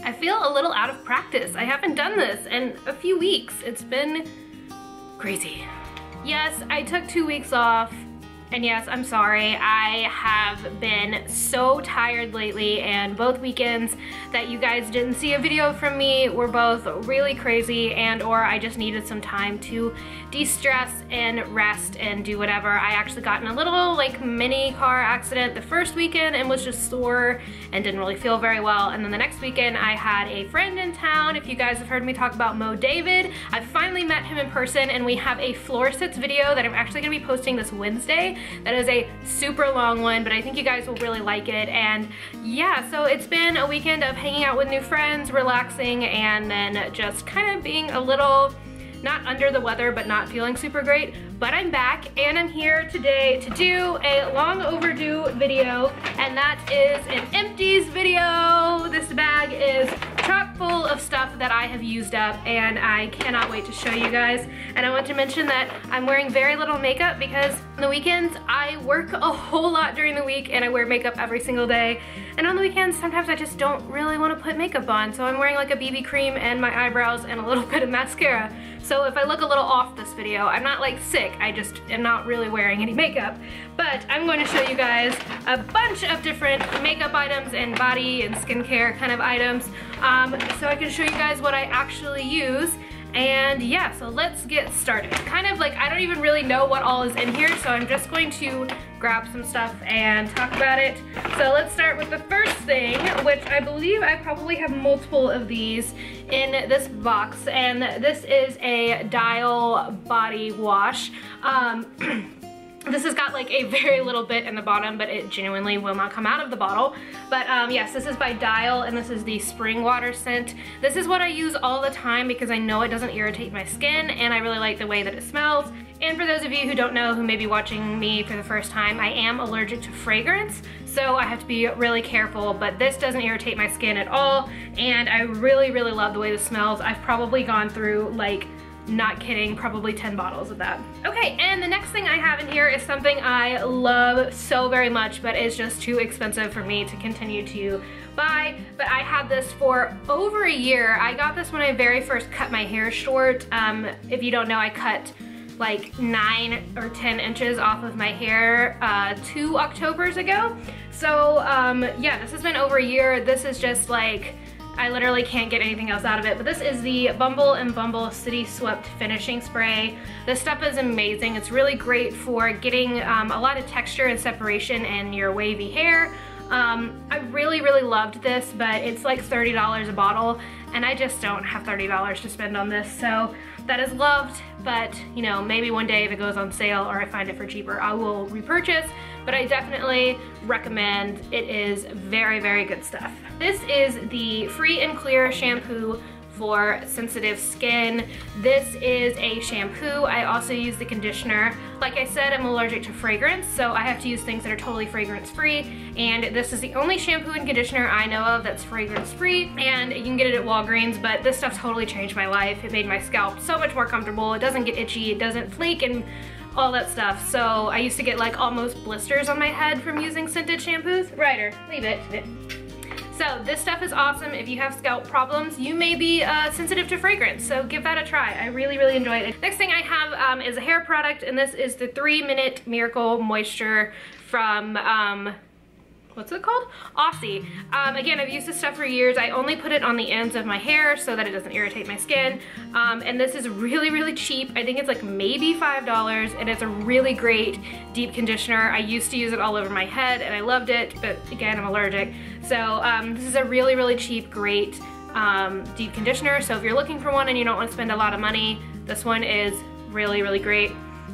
I feel a little out of practice. I haven't done this in a few weeks. It's been crazy. Yes, I took 2 weeks off. And yes, I'm sorry, I have been so tired lately, and both weekends that you guys didn't see a video from me were both really crazy, and or I just needed some time to de-stress and rest and do whatever. I actually got in a little like mini car accident the first weekend and was just sore and didn't really feel very well. And then the next weekend I had a friend in town. If you guys have heard me talk about Mo David, I finally met him in person, and we have a floor sits video that I'm actually gonna be posting this Wednesday. That is a super long one, but I think you guys will really like it. And yeah, so it's been a weekend of hanging out with new friends, relaxing, and then just kind of being a little, not under the weather, but not feeling super great. But I'm back, and I'm here today to do a long overdue video, and that is an empties video. This bag is chock full of stuff that I have used up, and I cannot wait to show you guys. And I want to mention that I'm wearing very little makeup because on the weekends I work a whole lot during the week, and I wear makeup every single day. And on the weekends, sometimes I just don't really want to put makeup on, so I'm wearing like a BB cream and my eyebrows and a little bit of mascara. So if I look a little off this video, I'm not like sick, I just am not really wearing any makeup. But I'm going to show you guys a bunch of different makeup items and body and skincare kind of items, so I can show you guys what I actually use. And yeah, so let's get started. Kind of like, I don't even really know what all is in here, so I'm just going to grab some stuff and talk about it. So let's start with the first thing, which I believe I probably have multiple of these in this box, and this is a Dial body wash. This has got like a very little bit in the bottom, but it genuinely will not come out of the bottle. But yes, this is by Dial, and this is the spring water scent. This is what I use all the time because I know it doesn't irritate my skin, and I really like the way that it smells. And for those of you who don't know, who may be watching me for the first time, I am allergic to fragrance, so I have to be really careful, but this doesn't irritate my skin at all, and I really, really love the way this smells. I've probably gone through, like, not kidding, probably 10 bottles of that. Okay, and the next thing I have in here is something I love so very much, but is just too expensive for me to continue to buy. But I had this for over a year. I got this when I very first cut my hair short. If you don't know, I cut like 9 or 10 inches off of my hair 2 Octobers ago. So yeah, this has been over a year. This is just like, I literally can't get anything else out of it, but this is the Bumble & Bumble City Swept Finishing Spray. This stuff is amazing. It's really great for getting a lot of texture and separation in your wavy hair. I really, really loved this, but it's like $30 a bottle, and I just don't have $30 to spend on this, so that is loved. But you know, maybe one day if it goes on sale or I find it for cheaper, I will repurchase. But I definitely recommend. It is very, very good stuff. This is the Free and Clear shampoo for sensitive skin. This is a shampoo. I also use the conditioner. Like I said, I'm allergic to fragrance, so I have to use things that are totally fragrance free, and this is the only shampoo and conditioner I know of that's fragrance free, and you can get it at Walgreens, but this stuff totally changed my life. It made my scalp so much more comfortable. It doesn't get itchy, it doesn't flake and all that stuff. So I used to get like almost blisters on my head from using scented shampoos. Ryder, leave it. So this stuff is awesome. If you have scalp problems, you may be sensitive to fragrance, so give that a try. I really, really enjoyed it. Next thing I have is a hair product, and this is the 3-Minute Miracle Moisture from, what's it called? Aussie. Again, I've used this stuff for years. I only put it on the ends of my hair so that it doesn't irritate my skin. And this is really, really cheap. I think it's like maybe $5, and it's a really great deep conditioner. I used to use it all over my head, and I loved it, but again, I'm allergic. So this is a really, really cheap, great deep conditioner. So if you're looking for one and you don't want to spend a lot of money, this one is really, really great,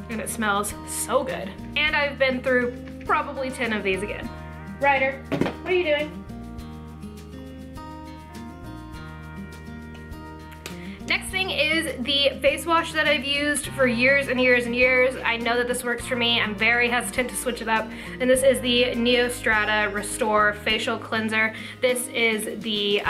and it smells so good. And I've been through probably 10 of these again. Ryder, what are you doing? Next thing is the face wash that I've used for years and years and years. I know that this works for me. I'm very hesitant to switch it up. And this is the NUETROGENA Restore Facial Cleanser. This is the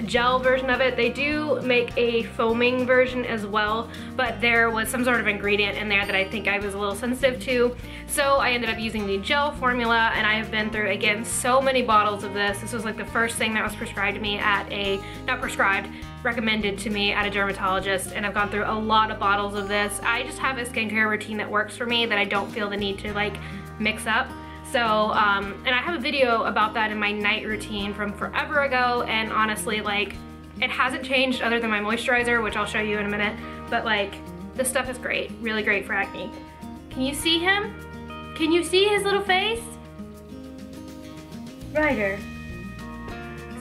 gel version of it. They do make a foaming version as well, but there was some sort of ingredient in there that I think I was a little sensitive to. So I ended up using the gel formula, and I have been through, again, so many bottles of this. This was like the first thing that was prescribed to me at a, not prescribed, recommended to me at a dermatologist, and I've gone through a lot of bottles of this. I just have a skincare routine that works for me that I don't feel the need to like mix up. So, and I have a video about that in my night routine from forever ago, and honestly, like, it hasn't changed other than my moisturizer, which I'll show you in a minute, but like, this stuff is great, really great for acne. Can you see him? Can you see his little face? Ryder.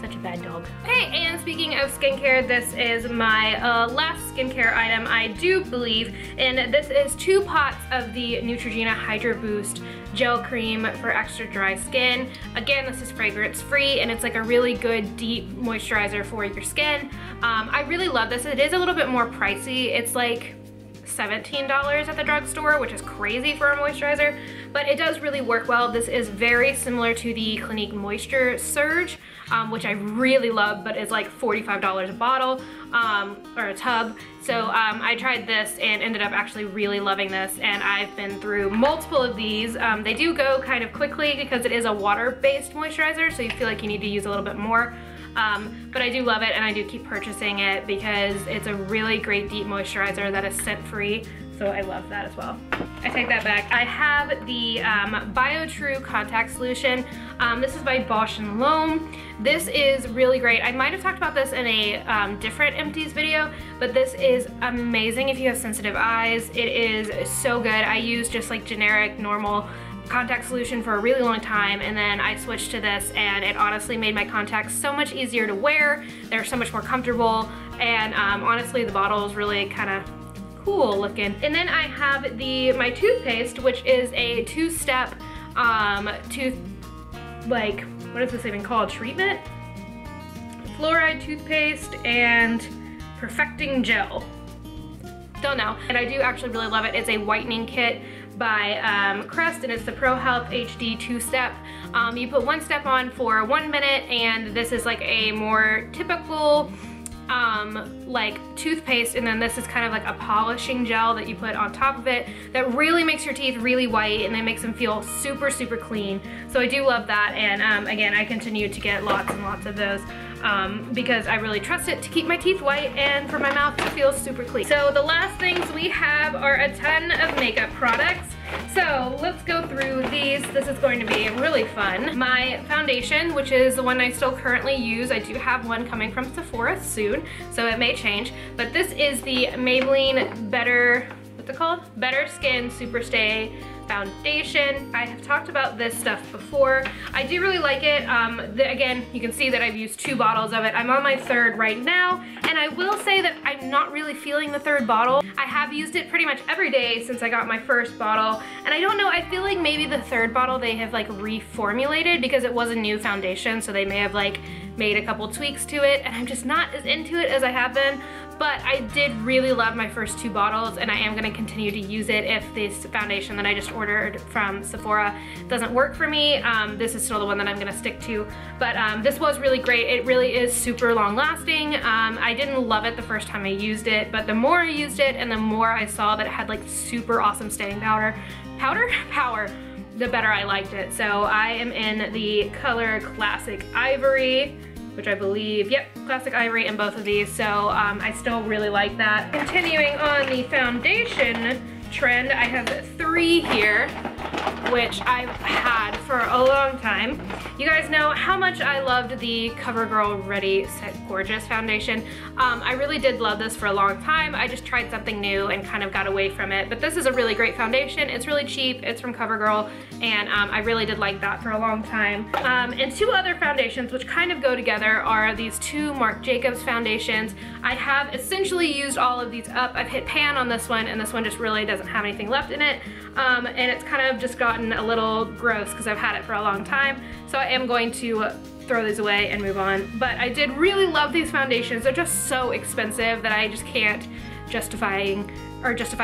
Such a bad dog. Okay, and speaking of skincare, this is my last skincare item, I do believe, and this is 2 pots of the NUETROGENA Hydro Boost Gel Cream for extra dry skin. Again, this is fragrance free, and it's like a really good deep moisturizer for your skin. I really love this. It is a little bit more pricey. It's like $17 at the drugstore, which is crazy for a moisturizer, but it does really work well. This is very similar to the Clinique Moisture Surge, which I really love, but it's like $45 a bottle, or a tub. So I tried this and ended up actually really loving this, and I've been through multiple of these. They do go kind of quickly because it is a water-based moisturizer, so you feel like you need to use a little bit more. But I do love it, and I do keep purchasing it because it's a really great deep moisturizer that is scent-free, so I love that as well. I take that back. I have the BioTrue Contact Solution. This is by Bausch & Lomb. This is really great. I might have talked about this in a different Empties video, but this is amazing if you have sensitive eyes. It is so good. I use just like generic, normal contact solution for a really long time, and then I switched to this, and it honestly made my contacts so much easier to wear. They're so much more comfortable, and honestly the bottle is really kind of cool looking. And then I have my toothpaste, which is a 2-step like, what is this even called? Treatment? Fluoride toothpaste and perfecting gel. Don't know. And I do actually really love it. It's a whitening kit by Crest, and it's the Pro Health HD 2-step. You put 1 step on for 1 minute, and this is like a more typical like toothpaste, and then this is kind of like a polishing gel that you put on top of it that really makes your teeth really white, and it makes them feel super, super clean. So I do love that, and again, I continue to get lots and lots of those because I really trust it to keep my teeth white and for my mouth to feel super clean. So the last things we have are a ton of makeup products. So let's go through these. This is going to be really fun. My foundation, which is the one I still currently use. I do have one coming from Sephora soon, so it may change. But this is the Maybelline Better, what's it called? Better Skin Superstay Foundation. I have talked about this stuff before. I do really like it. Again, you can see that I've used 2 bottles of it. I'm on my 3rd right now, and I will say that I'm not really feeling the 3rd bottle. I have used it pretty much every day since I got my 1st bottle, and I don't know, I feel like maybe the 3rd bottle they have like reformulated because it was a new foundation, so they may have like made a couple tweaks to it, and I'm just not as into it as I have been. But I did really love my first 2 bottles, and I am gonna continue to use it if this foundation that I just ordered from Sephora doesn't work for me. This is still the one that I'm gonna stick to. But this was really great. It really is super long lasting. I didn't love it the first time I used it, but the more I used it and the more I saw that it had like super awesome staying power, the better I liked it. So I am in the color Classic Ivory, which I believe, yep, Classic Ivory in both of these, so I still really like that. Continuing on the foundation trend, I have 3 here, which I've had for a long time. You guys know how much I loved the CoverGirl Ready Set Gorgeous foundation. I really did love this for a long time. I just tried something new and kind of got away from it, but this is a really great foundation. It's really cheap, it's from CoverGirl, and I really did like that for a long time. And 2 other foundations which kind of go together are these 2 Marc Jacobs foundations. I have essentially used all of these up. I've hit pan on this one, and this one just really doesn't have anything left in it. And it's kind of just got gotten a little gross because I've had it for a long time. So I am going to throw these away and move on. But I did really love these foundations. They're just so expensive that I just can't justify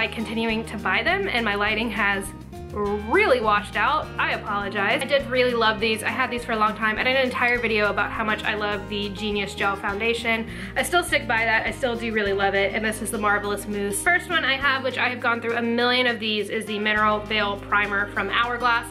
continuing to buy them, and my lighting has really washed out. I apologize. I did really love these. I had these for a long time. I did an entire video about how much I love the Genius Gel Foundation. I still stick by that. I still do really love it, and this is the Marvelous Mousse. First one I have, which I have gone through a million of these, is the Mineral Veil Primer from Hourglass.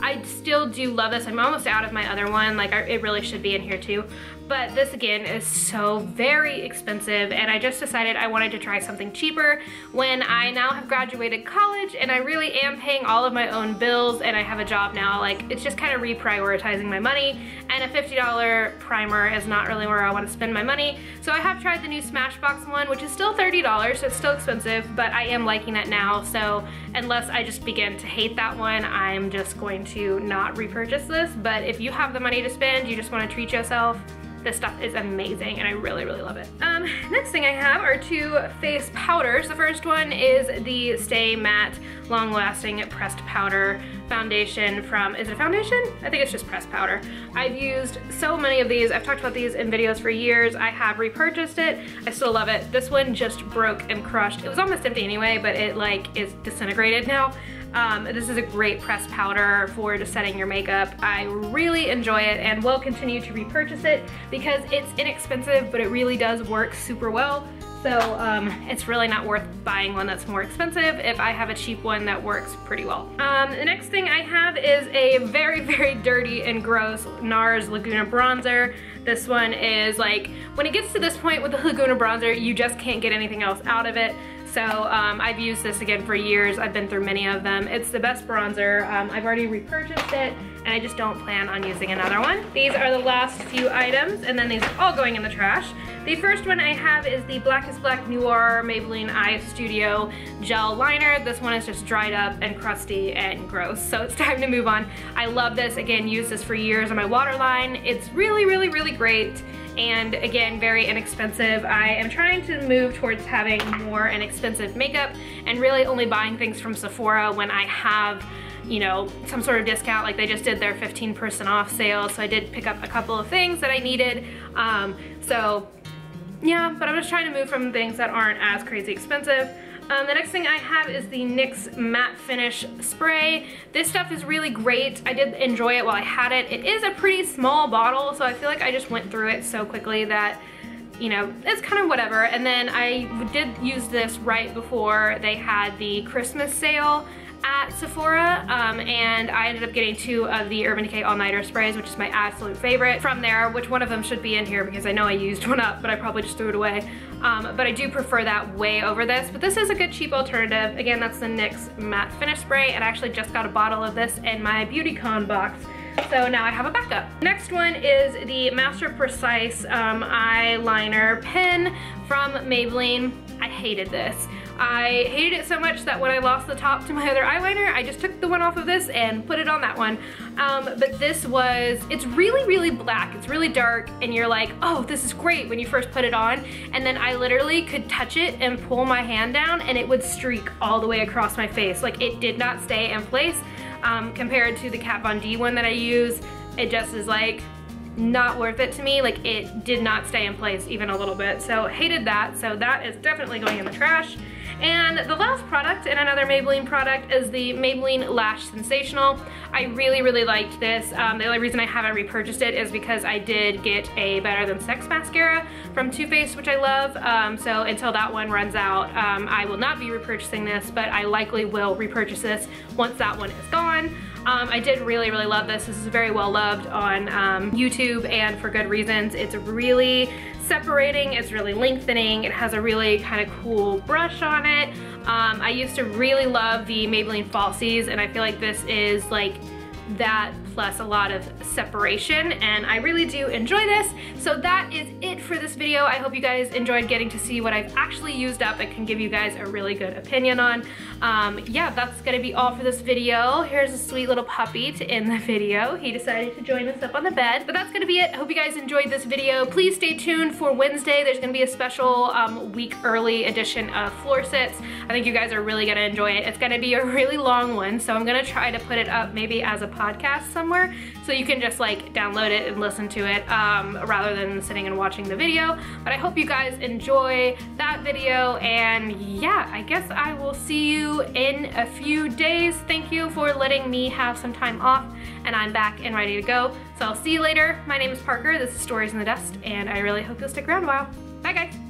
I still do love this. I'm almost out of my other one. Like, it really should be in here too. But this again is so very expensive, and I just decided I wanted to try something cheaper when I now have graduated college and I really am paying all of my own bills and I have a job now. Like, it's just kind of reprioritizing my money, and a $50 primer is not really where I want to spend my money. So I have tried the new Smashbox one, which is still $30, so it's still expensive, but I am liking it now. So unless I just begin to hate that one, I'm just going to not repurchase this. But if you have the money to spend, you just want to treat yourself, this stuff is amazing and I really, really love it. Next thing I have are two face powders. The first one is the Stay Matte Long Lasting Pressed Powder Foundation from, is it a foundation? I think it's just pressed powder. I've used so many of these. I've talked about these in videos for years. I have repurchased it. I still love it. This one just broke and crushed. It was almost empty anyway, but it like is disintegrated now. This is a great pressed powder for just setting your makeup. I really enjoy it and will continue to repurchase it because it's inexpensive, but it really does work super well. So it's really not worth buying one that's more expensive if I have a cheap one that works pretty well. The next thing I have is a very, very dirty and gross NARS Laguna bronzer. This one is like, when it gets to this point with the Laguna bronzer, you just can't get anything else out of it. So I've used this again for years. I've been through many of them. It's the best bronzer. I've already repurchased it and I just don't plan on using another one. These are the last few items and then these are all going in the trash. The first one I have is the Blackest Black Noir Maybelline Eye Studio Gel Liner. This one is just dried up and crusty and gross, so it's time to move on. I love this. Again, used this for years on my waterline. It's really, really, really great. And again, very inexpensive. I am trying to move towards having more inexpensive makeup and really only buying things from Sephora when I have, you know, some sort of discount. Like, they just did their 15% off sale, so I did pick up a couple of things that I needed. So yeah, but I'm just trying to move from things that aren't as crazy expensive. The next thing I have is the NYX Matte Finish Spray. This stuff is really great. I did enjoy it while I had it. It is a pretty small bottle, so I feel like I just went through it so quickly that, you know, it's kind of whatever. And then I did use this right before they had the Christmas sale at Sephora, and I ended up getting 2 of the Urban Decay All Nighter sprays, which is my absolute favorite from there, which one of them should be in here because I know I used one up, but I probably just threw it away. But I do prefer that way over this, but this is a good cheap alternative. Again, that's the NYX Matte Finish Spray, and I actually just got a bottle of this in my BeautyCon box. So now I have a backup. Next one is the Master Precise eyeliner pen from Maybelline. I hated this. I hated it so much that when I lost the top to my other eyeliner, I just took the one off of this and put it on that one. But this was, it's really, really black. It's really dark, and you're like, oh, this is great when you first put it on. And then I literally could touch it and pull my hand down and it would streak all the way across my face. Like, it did not stay in place. Compared to the Kat Von D one that I use, it just is like not worth it to me. Like, it did not stay in place even a little bit. So hated that. So that is definitely going in the trash. And the last product, and another Maybelline product, is the Maybelline Lash Sensational. I really, really liked this. The only reason I haven't repurchased it is because I did get a Better Than Sex mascara from Too Faced, which I love. So until that one runs out, I will not be repurchasing this, but I likely will repurchase this once that one is gone. I did really, really love this. This is very well loved on YouTube, and for good reasons. It's really separating, it's really lengthening, it has a really kind of cool brush on it. I used to really love the Maybelline Falsies, and I feel like this is like that plus a lot of separation, and I really do enjoy this. So that is it for this video. I hope you guys enjoyed getting to see what I've actually used up and can give you guys a really good opinion on. Yeah, that's gonna be all for this video. Here's a sweet little puppy to end the video. He decided to join us up on the bed, but that's gonna be it. I hope you guys enjoyed this video. Please stay tuned for Wednesday. There's gonna be a special week early edition of floor sits. I think you guys are really gonna enjoy it. It's gonna be a really long one, so I'm gonna try to put it up maybe as a podcast somewhere so you can just like download it and listen to it rather than sitting and watching the video. But I hope you guys enjoy that video, and yeah, I guess I will see you in a few days. Thank you for letting me have some time off, and I'm back and ready to go. So I'll see you later. My name is Parker, this is Stories in the Dust, and I really hope you'll stick around a while. Bye guys.